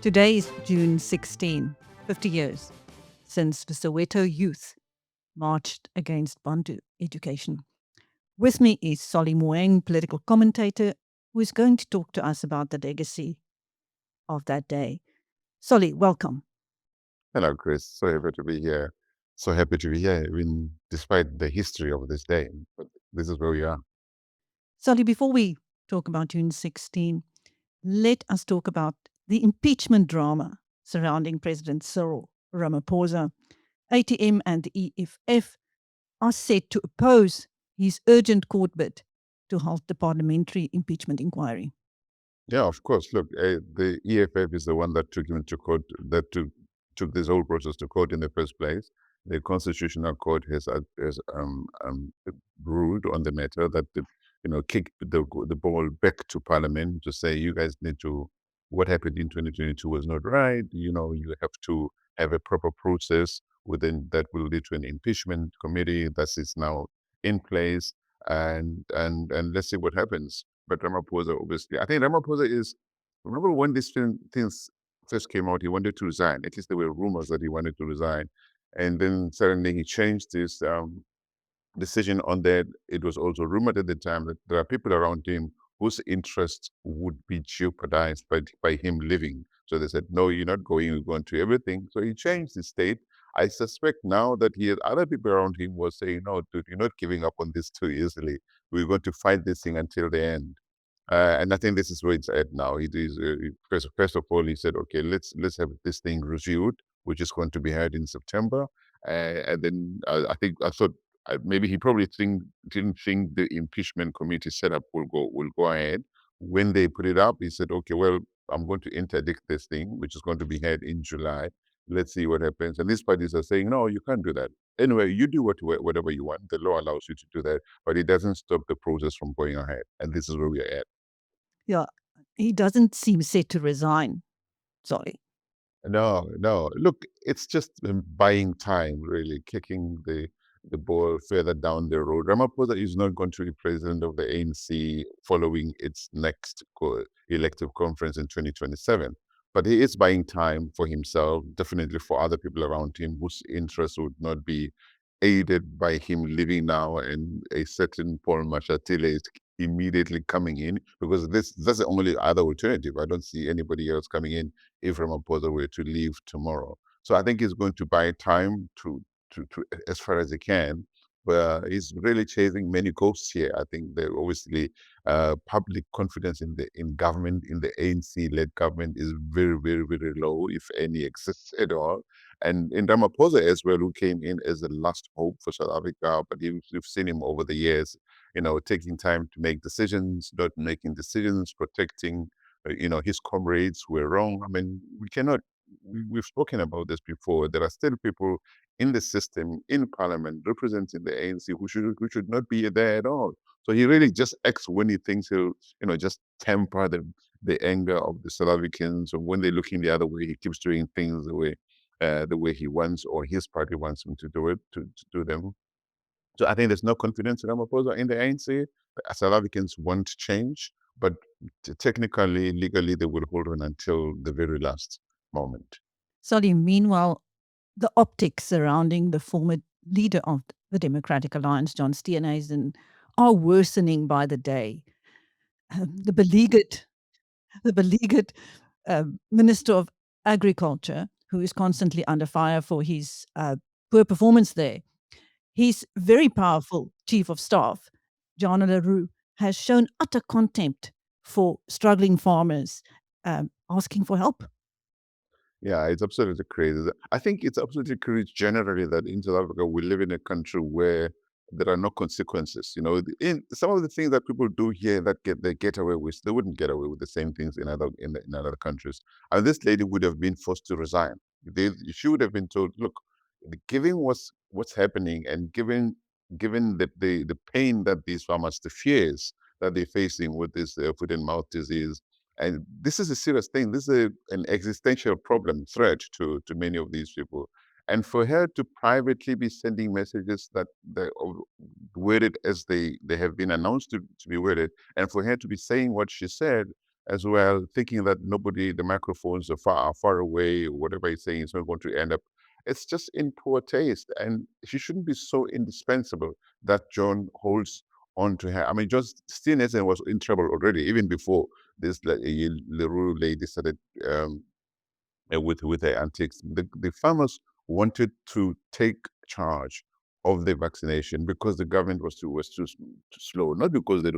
Today is June 16, 50 years since the Soweto youth marched against Bantu education. With me is Solly Moeng, political commentator, who is going to talk to us about the legacy of that day. Solly, welcome. Hello, Chris. So happy to be here. So happy to be here, even despite the history of this day. But this is where we are. Solly, before we talk about June 16, let us talk about the impeachment drama surrounding President Cyril Ramaphosa. ATM and the EFF are set to oppose his urgent court bid to halt the parliamentary impeachment inquiry. Yeah, of course. Look, the EFF is the one that took him to court, took this whole process to court in the first place. The Constitutional Court has ruled on the matter that kicked the ball back to Parliament to say you guys need to. What happened in 2022 was not right. You have to have a proper process within that will lead to an impeachment committee that is now in place, and let's see what happens. But Ramaphosa, obviously, I think Ramaphosa is. Remember when these things first came out, he wanted to resign. At least there were rumors that he wanted to resign, and then suddenly he changed his decision on that. It was also rumored at the time that there are people around him whose interests would be jeopardized by him leaving. So they said, no, you're not going, you're going to everything. So he changed his state. I suspect now that he had other people around him were saying, no, dude, you're not giving up on this too easily. We're going to fight this thing until the end. And I think this is where it's at now. It is first of all, he said, okay, let's have this thing reviewed, which is going to be held in September. And then I thought maybe he probably didn't think the impeachment committee setup will go ahead. When they put it up, he said, okay, well, I'm going to interdict this thing, which is going to be held in July. Let's see what happens. And these parties are saying, no, you can't do that. Anyway, you do whatever you want. The law allows you to do that, but it doesn't stop the process from going ahead. And this is where we are at. Yeah, he doesn't seem set to resign. Sorry. No, no. Look, it's just buying time, really, kicking the ball further down the road. Ramaphosa is not going to be president of the ANC following its next elective conference in 2027. But he is buying time for himself, definitely for other people around him whose interests would not be aided by him leaving now and a certain Paul Mashatile is immediately coming in, because that's the only other alternative. I don't see anybody else coming in if Ramaphosa were to leave tomorrow. So I think he's going to buy time to as far as he can. But he's really chasing many ghosts here. I think that obviously public confidence in government, in the ANC-led government, is very, very, very low, if any exists at all. And in Ramaphosa as well, who came in as the last hope for South Africa, but you've seen him over the years, taking time to make decisions, not making decisions, protecting his comrades who were wrong. I mean, we cannot, we've spoken about this before. There are still people in the system, in parliament, representing the ANC who should not be there at all. So he really just acts when he thinks he'll, just temper the anger of the South Africans, or when they're looking the other way, he keeps doing things the way he wants, or his party wants him to do it, to do them. So I think there's no confidence in Ramaphosa in the ANC. South Africans want change, but technically, legally, they will hold on until the very last moment. Sorry, meanwhile, the optics surrounding the former leader of the Democratic Alliance, John Steenhuisen, are worsening by the day. The beleaguered Minister of Agriculture, who is constantly under fire for his poor performance there, his very powerful chief of staff, Jana Roux, has shown utter contempt for struggling farmers asking for help. Yeah, it's absolutely crazy. I think it's absolutely crazy generally that in South Africa we live in a country where there are no consequences. In some of the things that people do here that they get away with, they wouldn't get away with the same things in other countries. And this lady would have been forced to resign. She would have been told, look, given what's happening, and given the pain that these farmers, the fears that they're facing with this foot and mouth disease, and this is a serious thing. This is an existential problem, threat to many of these people. And for her to privately be sending messages that they worded as they have been announced to be worded, and for her to be saying what she said, as well, thinking that the microphones are far away, whatever he's saying is not going to end up. It's just in poor taste. And she shouldn't be so indispensable that John holds on to her. I mean, John Steenhuisen was in trouble already, even before this Leroux lady started with their antics. The farmers wanted to take charge of the vaccination because the government too slow, not because they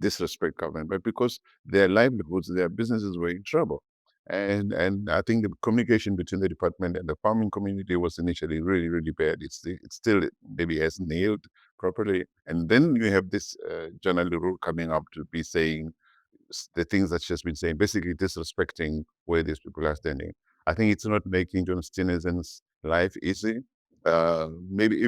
disrespect government, but because their livelihoods, their businesses were in trouble. And I think the communication between the department and the farming community was initially really, really bad. It's still maybe has nailed properly. And then you have this Jana coming up to be saying the things that she's been saying, basically disrespecting where these people are standing. I think it's not making John Steenhuisen's life easy. Maybe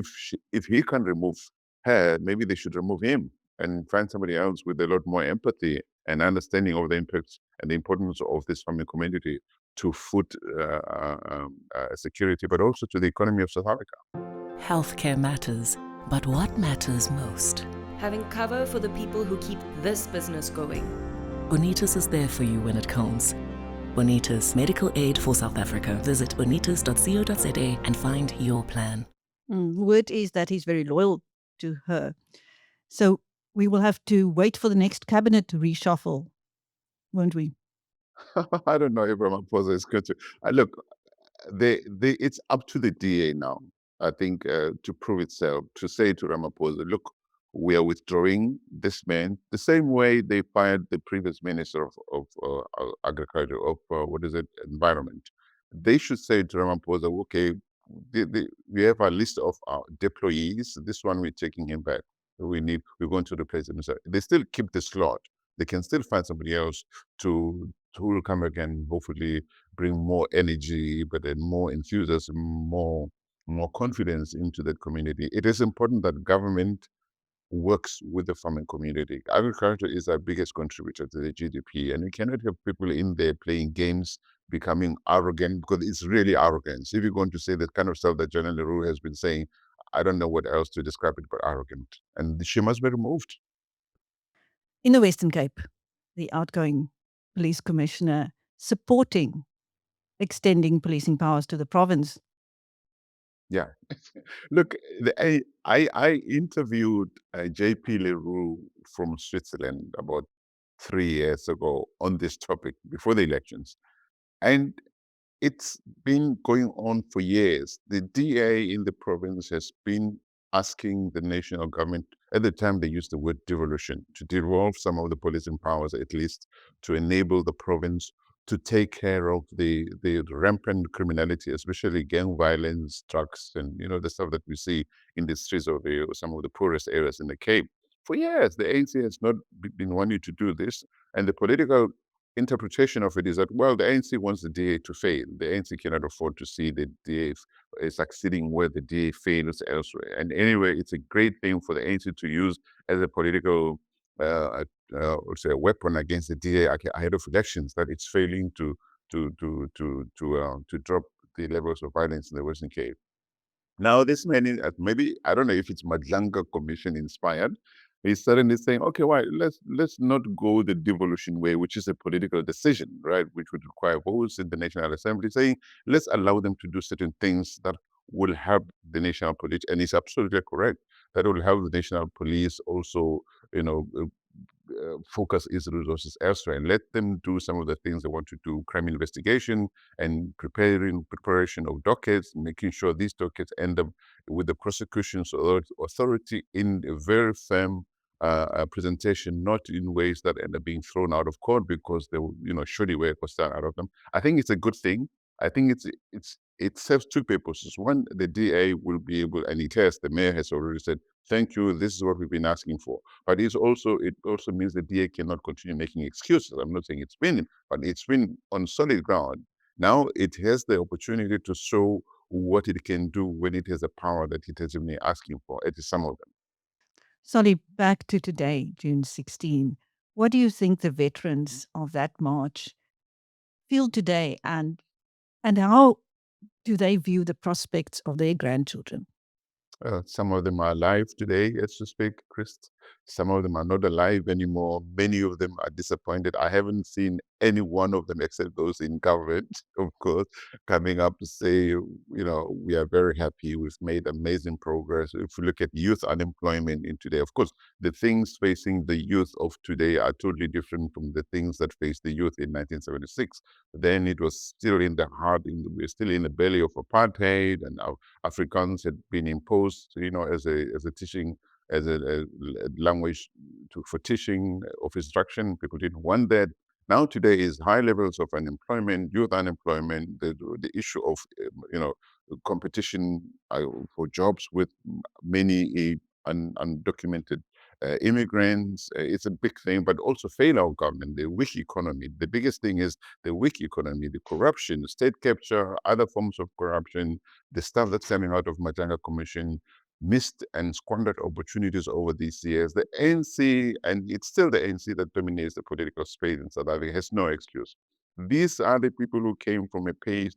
if he can remove her, maybe they should remove him and find somebody else with a lot more empathy and understanding of the impacts and the importance of this farming community to food security, but also to the economy of South Africa. Healthcare matters, but what matters most? Having cover for the people who keep this business going. Bonitas is there for you when it counts. Bonitas, medical aid for South Africa. Visit bonitas.co.za and find your plan. Word is that he's very loyal to her. So we will have to wait for the next cabinet reshuffle, won't we? I don't know if Ramaphosa is going to. Look, it's up to the DA now, I think, to prove itself, to say to Ramaphosa, look, we are withdrawing this man, the same way they fired the previous minister of agriculture, environment. They should say to Ramaphosa, okay, we have a list of our deployees. This one, we're taking him back. We're going to replace him. They still keep the slot. They can still find somebody else who will come back and hopefully bring more energy, but then more enthusiasm, more confidence into that community. It is important that government works with the farming community. Agriculture is our biggest contributor to the GDP, and we cannot have people in there playing games, becoming arrogant, because it's really arrogance. If you're going to say that kind of stuff that Jana Leroux has been saying, I don't know what else to describe it but arrogant. And she must be removed. In the Western Cape, the outgoing police commissioner supporting extending policing powers to the province. Yeah. Look, I interviewed JP Leroux from Switzerland about 3 years ago on this topic before the elections. And it's been going on for years. The DA in the province has been asking the national government, at the time they used the word devolution, to devolve some of the policing powers, at least to enable the province to take care of the rampant criminality, especially gang violence, drugs, and the stuff that we see in the streets of some of the poorest areas in the Cape. For years, the ANC has not been wanting to do this, and the political interpretation of it is that, well, the ANC wants the DA to fail. The ANC cannot afford to see the DA succeeding where the DA fails elsewhere. And anyway, it's a great thing for the ANC to use as a political say a weapon against the DA ahead of elections, that it's failing to drop the levels of violence in the Western Cape. Now, this man is maybe, I don't know if it's Madlanga Commission inspired. He's suddenly saying, okay, why let's not go the devolution way, which is a political decision, right? Which would require votes in the National Assembly, saying let's allow them to do certain things that will help the national police. And he's absolutely correct. That will help the national police also, focus its resources elsewhere and let them do some of the things they want to do, crime investigation and preparation of dockets, making sure these dockets end up with the prosecution's authority in a very firm presentation, not in ways that end up being thrown out of court because they, shoddy work was done out of them. I think it's a good thing. I think it serves two purposes. One, the DA will be able, and the mayor has already said, thank you, this is what we've been asking for. But it also means the DA cannot continue making excuses. I'm not saying it's been, but it's been on solid ground. Now it has the opportunity to show what it can do when it has the power that it has been asking for, at least some of them. Solly, back to today, June 16. What do you think the veterans of that march feel today, and how do they view the prospects of their grandchildren? Some of them are alive today, as to speak, Chris. Some of them are not alive anymore. Many of them are disappointed. I haven't seen any one of them, except those in government, of course, coming up to say, we are very happy. We've made amazing progress. If you look at youth unemployment in today, of course, the things facing the youth of today are totally different from the things that faced the youth in 1976. Then it was still in the heart, we're still in the belly of apartheid, and our Afrikaans had been imposed, as a teaching, as a language for teaching of instruction. People didn't want that. Now today is high levels of unemployment, youth unemployment, the issue of competition for jobs with many undocumented immigrants. It's a big thing, but also failure of government, the weak economy. The biggest thing is the weak economy, the corruption, the state capture, other forms of corruption, the stuff that's coming out of Majanga Commission, missed and squandered opportunities over these years. The ANC, and it's still the ANC that dominates the political space in South Africa, has no excuse. These are the people who came from a place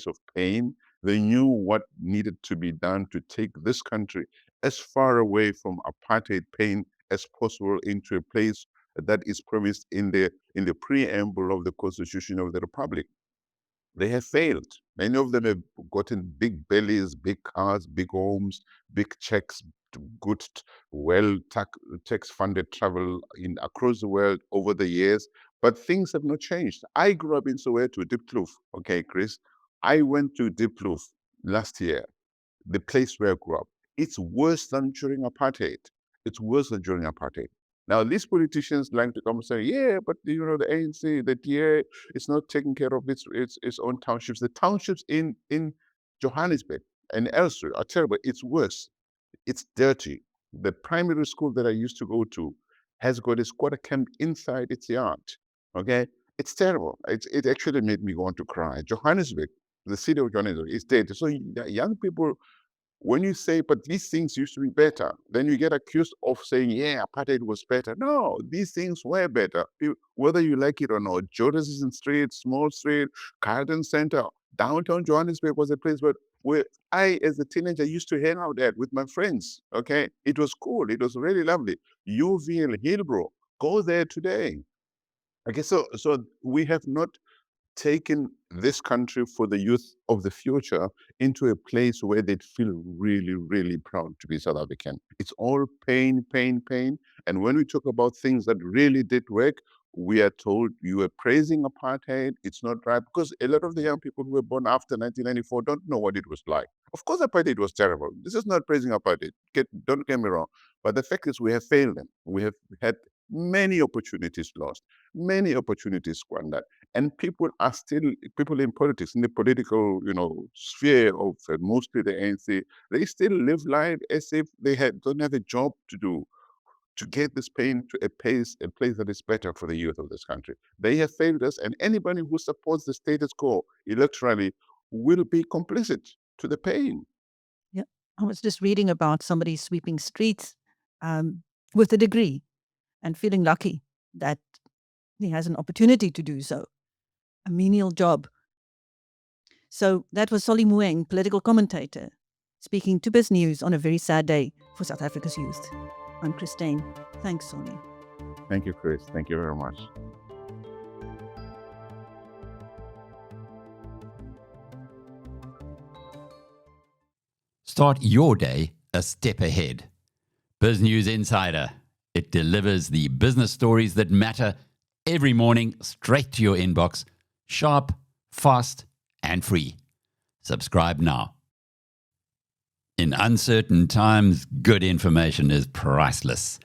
of pain. They knew what needed to be done to take this country as far away from apartheid pain as possible into a place that is promised in the preamble of the Constitution of the Republic. They have failed. Many of them have gotten big bellies, big cars, big homes, big checks, good, well tax-funded travel across the world over the years, but things have not changed. I grew up in Soweto, Diepkloof. Okay, Chris, I went to Diepkloof last year, the place where I grew up. It's worse than during apartheid. It's worse than during apartheid. Now, these politicians like to come and say, yeah, but the ANC, the DA, is not taking care of its own townships. The townships in Johannesburg and elsewhere are terrible. It's worse. It's dirty. The primary school that I used to go to has got a squatter camp inside its yard. Okay? It's terrible. It actually made me want to cry. Johannesburg, the city of Johannesburg, is dead. So young people, when you say, but these things used to be better, then you get accused of saying, yeah, apartheid was better. No, these things were better. Whether you like it or not, Jodison Street, Small Street, Carlton Center, downtown Johannesburg was a place where I, as a teenager, used to hang out at with my friends. Okay, it was cool. It was really lovely. Uval, Hillbrow, go there today. Okay, so we have not taken this country for the youth of the future into a place where they'd feel really, really proud to be South African. It's all pain, pain, pain. And when we talk about things that really did work, we are told you were praising apartheid. It's not right, because a lot of the young people who were born after 1994 don't know what it was like. Of course, apartheid was terrible. This is not praising apartheid. Don't get me wrong. But the fact is we have failed them. We have had many opportunities lost, many opportunities squandered. And people in politics, in the political, sphere of mostly the ANC, they still live life as if they don't have a job to do to get this pain to a place that is better for the youth of this country. They have failed us, and anybody who supports the status quo electorally will be complicit to the pain. Yeah, I was just reading about somebody sweeping streets with a degree and feeling lucky that he has an opportunity to do so. A menial job. So that was Solly Moeng, political commentator, speaking to Biz News on a very sad day for South Africa's youth. I'm Chris Steyn. Thanks, Solly. Thank you, Chris. Thank you very much. Start your day a step ahead. Biz News Insider. It delivers the business stories that matter every morning straight to your inbox. Sharp, fast, and free. Subscribe now. In uncertain times, good information is priceless.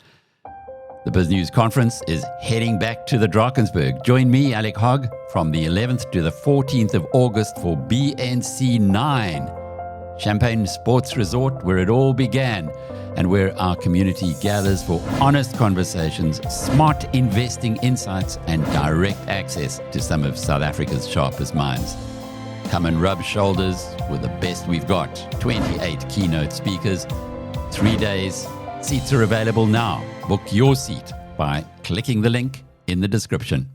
The Biz News Conference is heading back to the Drakensberg. Join me, Alec Hogg, from the 11th to the 14th of August for BNC 9, Champagne Sports Resort, where it all began, and where our community gathers for honest conversations, smart investing insights, and direct access to some of South Africa's sharpest minds. Come and rub shoulders with the best we've got. 28 keynote speakers, 3 days. Seats are available now. Book your seat by clicking the link in the description.